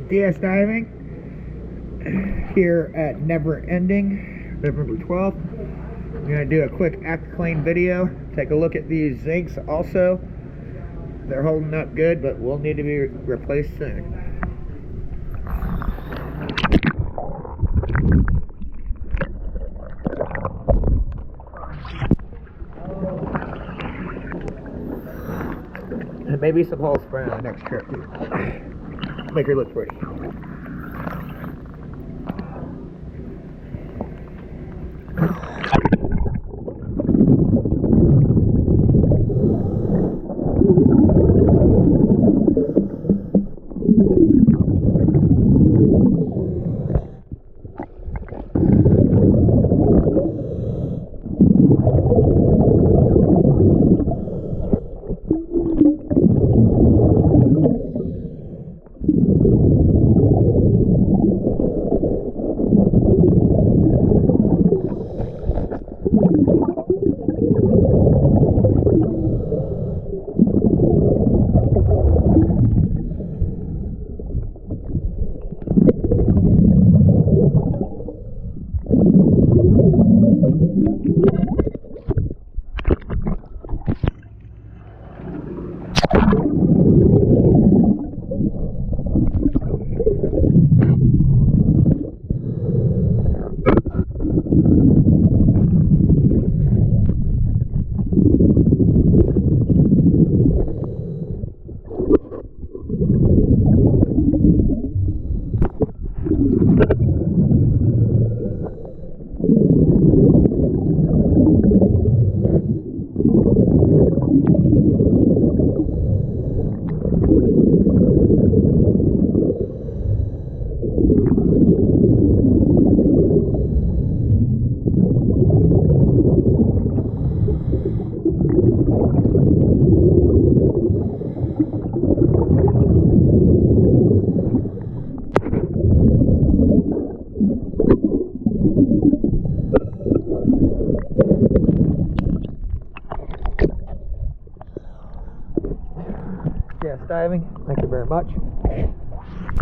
DS diving here at Never Ending, November 12th. I'm going to do a quick after clean video. Take a look at these zincs also. They're holding up good, but will need to be replaced soon. And maybe some hole spray on the next trip too. Make her look pretty. Yes, diving. Thank you very much.